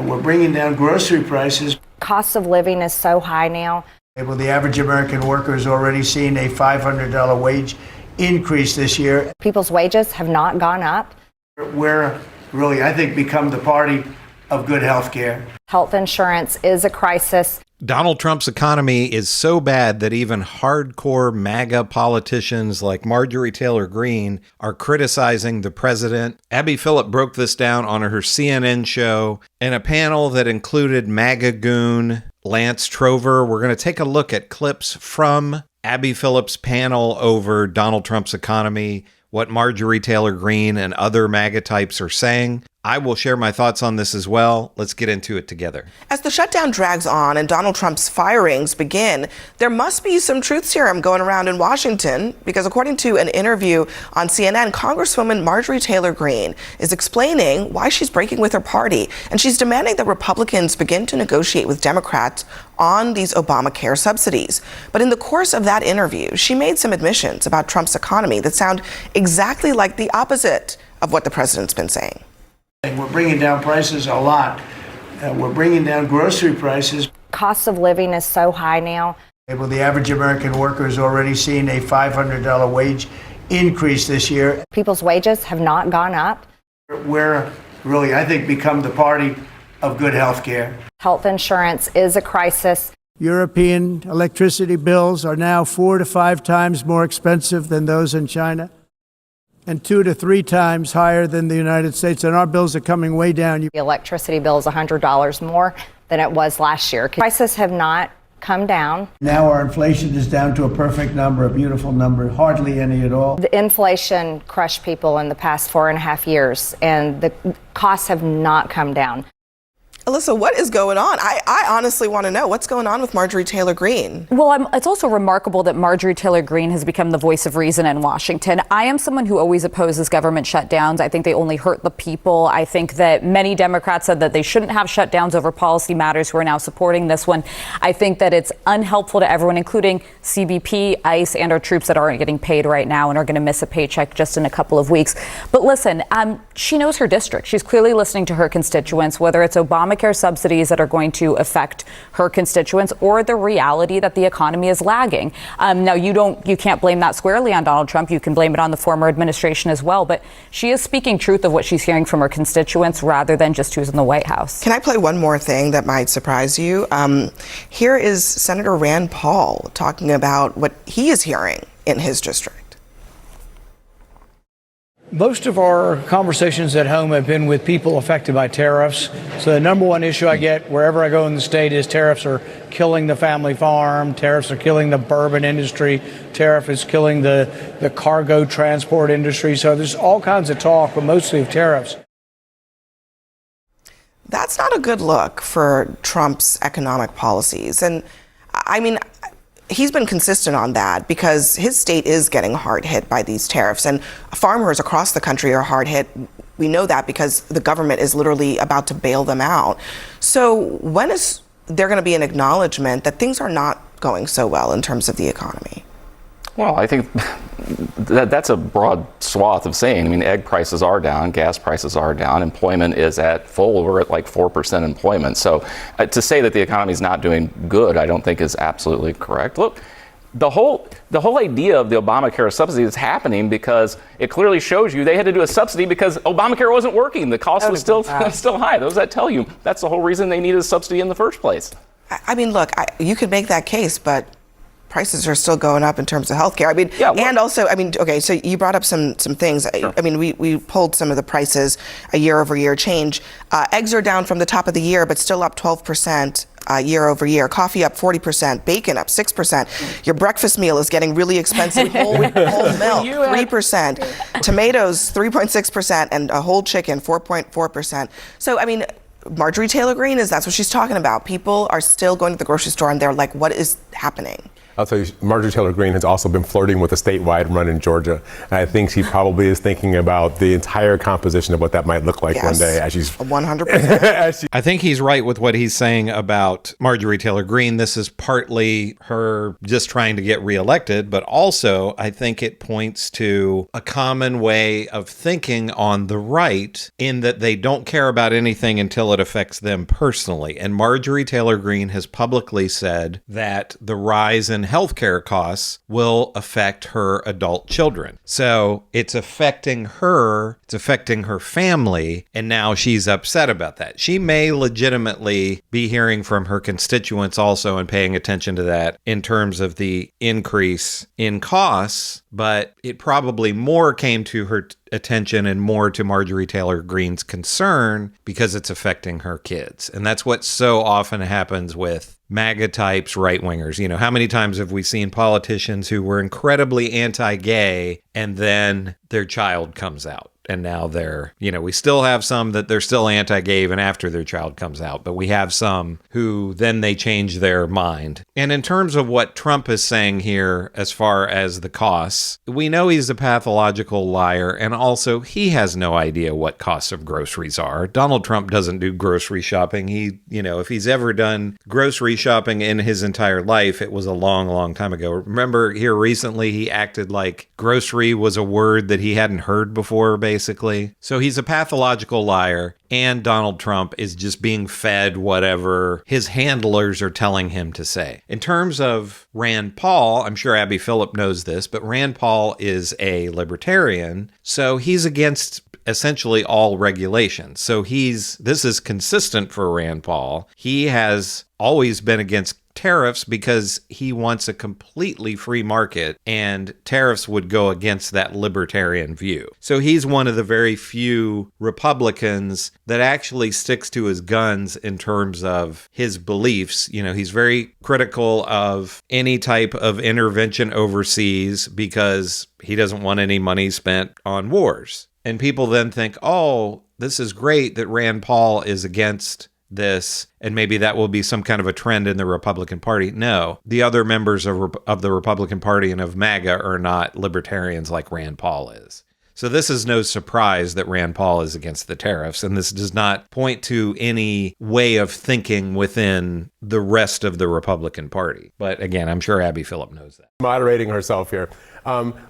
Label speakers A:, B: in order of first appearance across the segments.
A: We're bringing down grocery prices.
B: Cost of living is so high now.
A: Well, the average American worker has already seen a $500 wage increase this year.
B: People's wages have not gone up.
A: We're really, I think, become the party of good health care.
B: Health insurance is a crisis.
C: Donald Trump's economy is so bad that even hardcore MAGA politicians like Marjorie Taylor Greene are criticizing the president. Abby Phillip broke this down on her CNN show in a panel that included MAGA goon Lance Trover. We're going to take a look at clips from Abby Phillip's panel over Donald Trump's economy, what Marjorie Taylor Greene and other MAGA types are saying. I will share my thoughts on this as well. Let's get into it together.
D: As the shutdown drags on and Donald Trump's firings begin, there must be some truth serum going around in Washington, because according to an interview on CNN, Congresswoman Marjorie Taylor Greene is explaining why she's breaking with her party, and she's demanding that Republicans begin to negotiate with Democrats on these Obamacare subsidies. But in the course of that interview, she made some admissions about Trump's economy that sound exactly like the opposite of what the president's been saying.
A: We're bringing down prices a lot. We're bringing down grocery prices.
B: Cost of living is so high now.
A: Well, the average American worker has already seen a $500 wage increase this year.
B: People's wages have not gone up.
A: We're really, I think, become the party of good health care.
B: Health insurance is a crisis.
A: European electricity bills are now 4 to 5 times more expensive than those in China, and 2 to 3 times higher than the United States, and our bills are coming way down.
B: The electricity bill is $100 more than it was last year. Prices have not come down.
A: Now our inflation is down to a perfect number, a beautiful number, hardly any at all.
B: The inflation crushed people in the past 4.5 years, and the costs have not come down.
D: Alyssa, what is going on? I honestly want to know what's going on with Marjorie Taylor Greene.
E: Well, it's also remarkable that Marjorie Taylor Greene has become the voice of reason in Washington. I am someone who always opposes government shutdowns. I think they only hurt the people. I think that many Democrats said that they shouldn't have shutdowns over policy matters, who are now supporting this one. I think that it's unhelpful to everyone, including CBP, ICE, and our troops that aren't getting paid right now and are going to miss a paycheck just in a couple of weeks. But listen, she knows her district. She's clearly listening to her constituents, whether it's Obamacare subsidies that are going to affect her constituents or the reality that the economy is lagging. Now, you can't blame that squarely on Donald Trump. You can blame it on the former administration as well. But she is speaking truth of what she's hearing from her constituents rather than just who's in the White House.
D: Can I play one more thing that might surprise you? Here is Senator Rand Paul talking about what he is hearing in his district.
F: Most of our conversations at home have been with people affected by tariffs. So the number one issue I get wherever I go in the state is tariffs are killing the family farm, tariffs are killing the bourbon industry, tariff is killing the cargo transport industry. So there's all kinds of talk, but mostly of tariffs.
D: That's not a good look for Trump's economic policies. And I mean, he's been consistent on that because his state is getting hard hit by these tariffs, and farmers across the country are hard hit. We know that because the government is literally about to bail them out. So when is there going to be an acknowledgement that things are not going so well in terms of the economy?
G: Well, I think that's a broad swath of saying. I mean, egg prices are down, gas prices are down, employment is at full. We're at like 4% employment. So to say that the economy is not doing good, I don't think is absolutely correct. Look, the whole idea of the Obamacare subsidy is happening because it clearly shows you they had to do a subsidy because Obamacare wasn't working. The cost was still high. Those that tell you that's the whole reason they needed a subsidy in the first place.
D: I mean, look, you could make that case, but prices are still going up in terms of healthcare. I mean, and also, I mean, okay, so you brought up some things. Sure. I mean, we pulled some of the prices, a year over year change. Eggs are down from the top of the year, but still up 12% year over year. Coffee up 40%, bacon up 6%. Your breakfast meal is getting really expensive. Whole milk 3%, tomatoes 3.6%, and a whole chicken 4.4%. So, I mean, Marjorie Taylor Greene that's what she's talking about. People are still going to the grocery store and they're like, what is happening?
H: I'll tell you, Marjorie Taylor Greene has also been flirting with a statewide run in Georgia. And I think she probably is thinking about the entire composition of what that might look like one day as she's
D: 100%.
C: I think he's right with what he's saying about Marjorie Taylor Greene. This is partly her just trying to get reelected, but also I think it points to a common way of thinking on the right in that they don't care about anything until it affects them personally. And Marjorie Taylor Greene has publicly said that the rise in healthcare costs will affect her adult children. So it's affecting her, it's affecting her family, and now she's upset about that. She may legitimately be hearing from her constituents also and paying attention to that in terms of the increase in costs, but it probably more came to her attention and more to Marjorie Taylor Greene's concern because it's affecting her kids. And that's what so often happens with MAGA types, right-wingers. You know, how many times have we seen politicians who were incredibly anti-gay and then their child comes out? And now they're, you know, we still have some that they're still anti-gay even after their child comes out, but we have some who then they change their mind. And in terms of what Trump is saying here, as far as the costs, we know he's a pathological liar, and also he has no idea what costs of groceries are. Donald Trump doesn't do grocery shopping. He, you know, if he's ever done grocery shopping in his entire life, it was a long, long time ago. Remember here recently, he acted like grocery was a word that he hadn't heard before, basically. So he's a pathological liar, and Donald Trump is just being fed whatever his handlers are telling him to say. In terms of Rand Paul, I'm sure Abby Phillip knows this, but Rand Paul is a libertarian, so he's against essentially all regulations. So this is consistent for Rand Paul. He has always been against tariffs because he wants a completely free market, and tariffs would go against that libertarian view. So he's one of the very few Republicans that actually sticks to his guns in terms of his beliefs. You know, he's very critical of any type of intervention overseas because he doesn't want any money spent on wars. And people then think, oh, this is great that Rand Paul is against this, and maybe that will be some kind of a trend in the Republican Party. No, the other members of the Republican Party and of MAGA are not libertarians like Rand Paul is. So this is no surprise that Rand Paul is against the tariffs, and this does not point to any way of thinking within the rest of the Republican Party. But again, I'm sure Abby Phillip knows that.
H: Moderating herself here.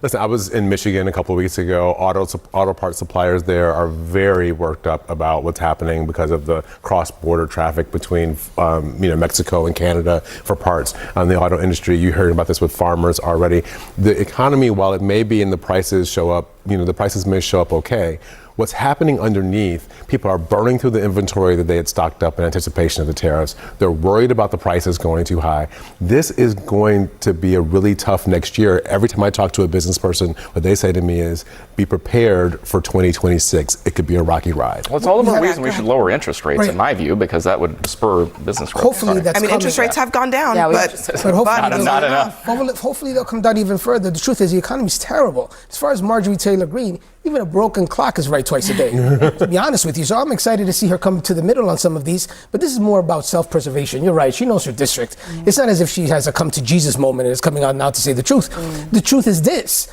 H: Listen, I was in Michigan a couple of weeks ago. Auto parts suppliers there are very worked up about what's happening because of the cross-border traffic between Mexico and Canada for parts. The auto industry, you heard about this with farmers already. The economy, while it may be in the prices show up, the prices may show up okay. What's happening underneath, people are burning through the inventory that they had stocked up in anticipation of the tariffs. They're worried about the prices going too high. This is going to be a really tough next year. Every time I talk to a business person, what they say to me is, be prepared for 2026. It could be a rocky ride.
G: Well, it's all the more reason we should lower interest rates, in my view, because that would spur business growth.
I: Hopefully that's coming.
D: Interest rates have gone down,
I: but hopefully
G: not enough.
I: Hopefully they'll come down even further. The truth is the economy's terrible. As far as Marjorie Taylor Greene, even a broken clock is right twice a day, to be honest with you. So I'm excited to see her come to the middle on some of these, but this is more about self-preservation. You're right, she knows her district. It's not as if she has a come to Jesus moment and is coming out now to say the truth. The truth is this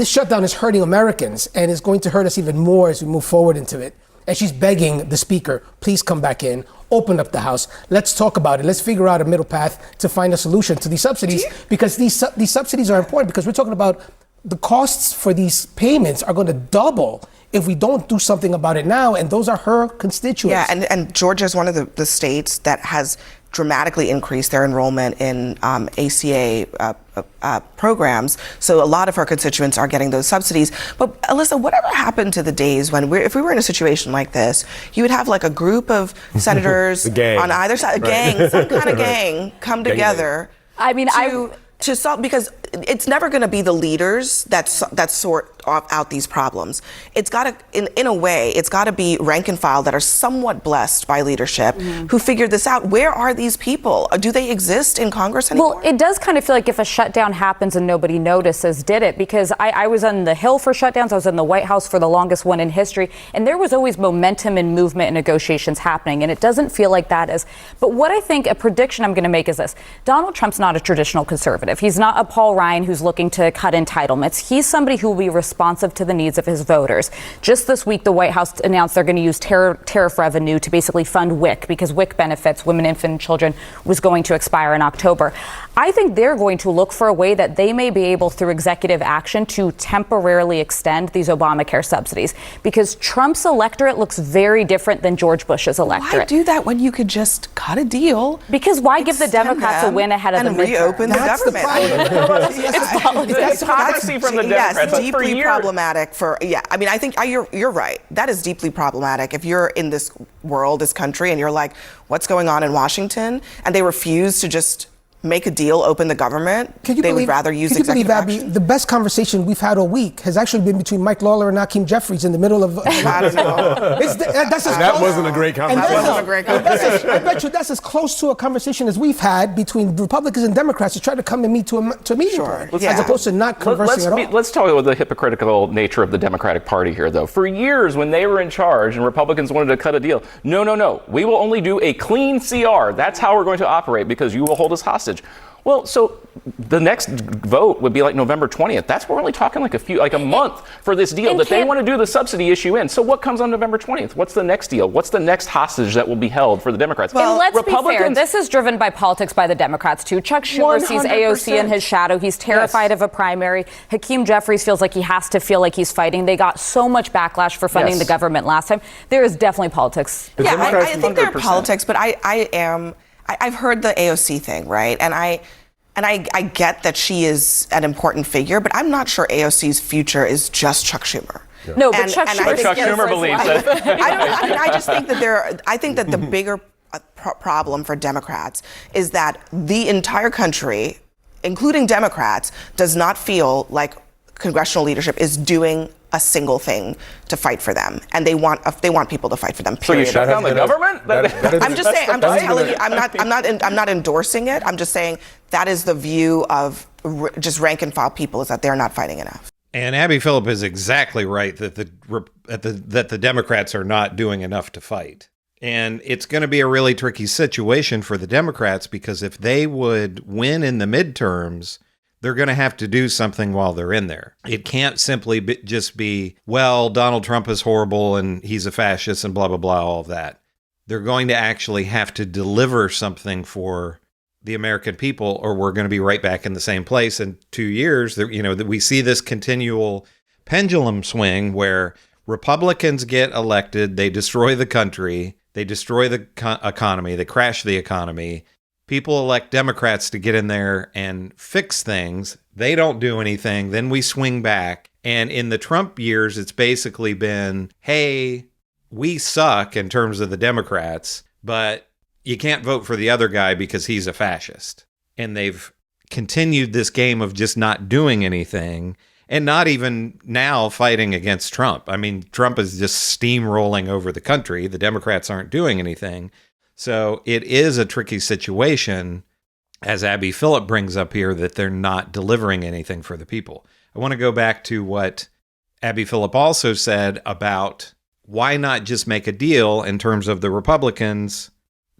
I: shutdown is hurting Americans and is going to hurt us even more as we move forward into it. And she's begging the speaker, please come back in, open up the House, let's talk about it, let's figure out a middle path to find a solution to these subsidies, because these subsidies are important, because we're talking about the costs for these payments are going to double if we don't do something about it now, and those are her constituents.
D: Yeah, and Georgia is one of the states that has dramatically increased their enrollment in ACA programs. So a lot of her constituents are getting those subsidies. But Alyssa, whatever happened to the days when if we were in a situation like this, you would have like a group of senators on either side, a gang, some kind of gang, come together.
E: I mean,
D: to solve, because it's never going to be the leaders that sort out these problems. It's got to, in a way, it's got to be rank and file that are somewhat blessed by leadership who figured this out. Where are these people? Do they exist in Congress anymore?
E: Well, it does kind of feel like if a shutdown happens and nobody notices, did it? Because I was on the Hill for shutdowns. I was in the White House for the longest one in history. And there was always momentum and movement and negotiations happening. And it doesn't feel like that is. But what I think a prediction I'm going to make is this. Donald Trump's not a traditional conservative. He's not a Paul Ryan who's looking to cut entitlements. He's somebody who will be responsive to the needs of his voters. Just this week, the White House announced they're going to use tariff revenue to basically fund WIC, because WIC benefits women, infant, and children was going to expire in October. I think they're going to look for a way that they may be able, through executive action, to temporarily extend these Obamacare subsidies, because Trump's electorate looks very different than George Bush's electorate.
D: Why do that when you could just cut a deal?
E: Because why give the Democrats a win ahead of the midterm?
D: Reopen the government.
G: It's hypocrisy from the Democrats.
D: Yes, deeply problematic for, I mean, I think you're right. That is deeply problematic. If you're in this world, this country, and you're like, what's going on in Washington? And they refuse to just make a deal, open the government. Would rather use executive action.
I: Abby, the best conversation we've had all week has actually been between Mike Lawler and Hakeem Jeffries in the middle of.
D: I don't know.
H: That wasn't a great conversation.
I: I bet you that's as close to a conversation as we've had between Republicans and Democrats to try to come and meet to a meeting point, as opposed to not conversing at all.
G: Let's talk about the hypocritical nature of the Democratic Party here, though. For years, when they were in charge and Republicans wanted to cut a deal, no, we will only do a clean CR. That's how we're going to operate, because you will hold us hostage. Well, so the next vote would be like November 20th. That's we're only talking like a month for this deal that they want to do the subsidy issue in. So what comes on November 20th? What's the next deal? What's the next hostage that will be held for the Democrats?
E: Well, let's be fair. This is driven by politics by the Democrats too. Chuck Schumer 100%. Sees AOC in his shadow. He's terrified of a primary. Hakeem Jeffries feels like he has to feel like he's fighting. They got so much backlash for funding the government last time. There is definitely politics.
D: I think there are politics, but I've heard the AOC thing, right? And I get that she is an important figure, but I'm not sure AOC's future is just Chuck Schumer.
E: Yeah. No, but Chuck Schumer
G: believes that.
D: I just think that I think that the bigger problem for Democrats is that the entire country, including Democrats, does not feel like congressional leadership is doing a single thing to fight for them, and they want people to fight for them. Period.
G: So you shut down the government?
D: I'm just saying. I'm just telling you. I'm not endorsing it. I'm just saying that is the view of just rank and file people, is that they're not fighting enough.
C: And Abby Phillip is exactly right that the Democrats are not doing enough to fight. And it's going to be a really tricky situation for the Democrats, because if they would win in the midterms, they're going to have to do something while they're in there. It can't simply just be, well, Donald Trump is horrible and he's a fascist and blah, blah, blah, all of that. They're going to actually have to deliver something for the American people, or we're going to be right back in the same place in 2 years. That we see this continual pendulum swing where Republicans get elected, they destroy the country, they destroy the economy, they crash the economy. People elect Democrats to get in there and fix things. They don't do anything. Then we swing back. And in the Trump years, it's basically been, hey, we suck in terms of the Democrats, but you can't vote for the other guy because he's a fascist. And they've continued this game of just not doing anything, and not even now fighting against Trump. I mean, Trump is just steamrolling over the country. The Democrats aren't doing anything. So it is a tricky situation, as Abby Phillip brings up here, that they're not delivering anything for the people. I want to go back to what Abby Phillip also said about why not just make a deal in terms of the Republicans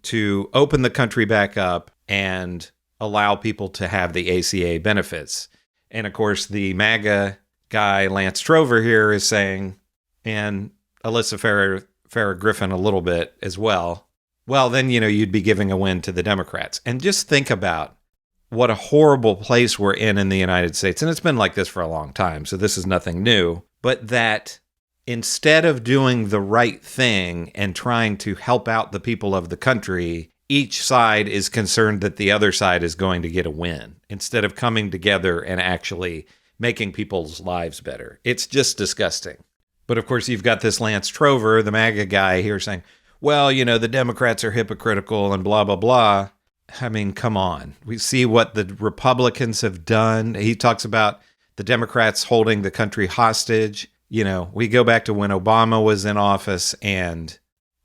C: to open the country back up and allow people to have the ACA benefits. And of course, the MAGA guy, Lance Trover here, is saying, and Alyssa Farah Griffin a little bit as well, well, then, you'd be giving a win to the Democrats. And just think about what a horrible place we're in the United States. And it's been like this for a long time, so this is nothing new. But that instead of doing the right thing and trying to help out the people of the country, each side is concerned that the other side is going to get a win, instead of coming together and actually making people's lives better. It's just disgusting. But of course, you've got this Lance Trover, the MAGA guy here, saying, well, the Democrats are hypocritical and blah, blah, blah. I mean, come on. We see what the Republicans have done. He talks about the Democrats holding the country hostage. You know, we go back to when Obama was in office and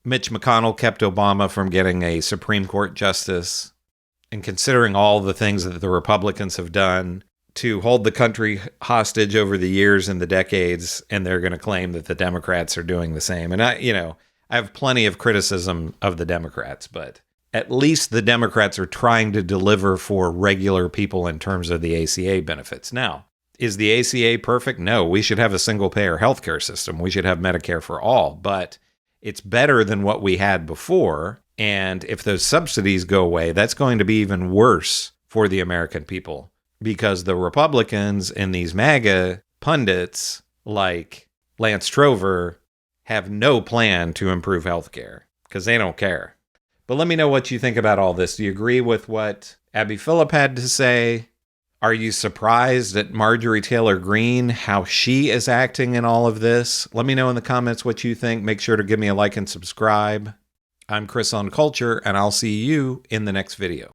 C: Mitch McConnell kept Obama from getting a Supreme Court justice. And considering all the things that the Republicans have done to hold the country hostage over the years and the decades, and they're going to claim that the Democrats are doing the same. And I have plenty of criticism of the Democrats, but at least the Democrats are trying to deliver for regular people in terms of the ACA benefits. Now, is the ACA perfect? No, we should have a single-payer healthcare system. We should have Medicare for all, but it's better than what we had before. And if those subsidies go away, that's going to be even worse for the American people, because the Republicans and these MAGA pundits like Lance Trover have no plan to improve healthcare because they don't care. But let me know what you think about all this. Do you agree with what Abby Phillip had to say? Are you surprised at Marjorie Taylor Greene, how she is acting in all of this? Let me know in the comments what you think. Make sure to give me a like and subscribe. I'm Chris on Culture, and I'll see you in the next video.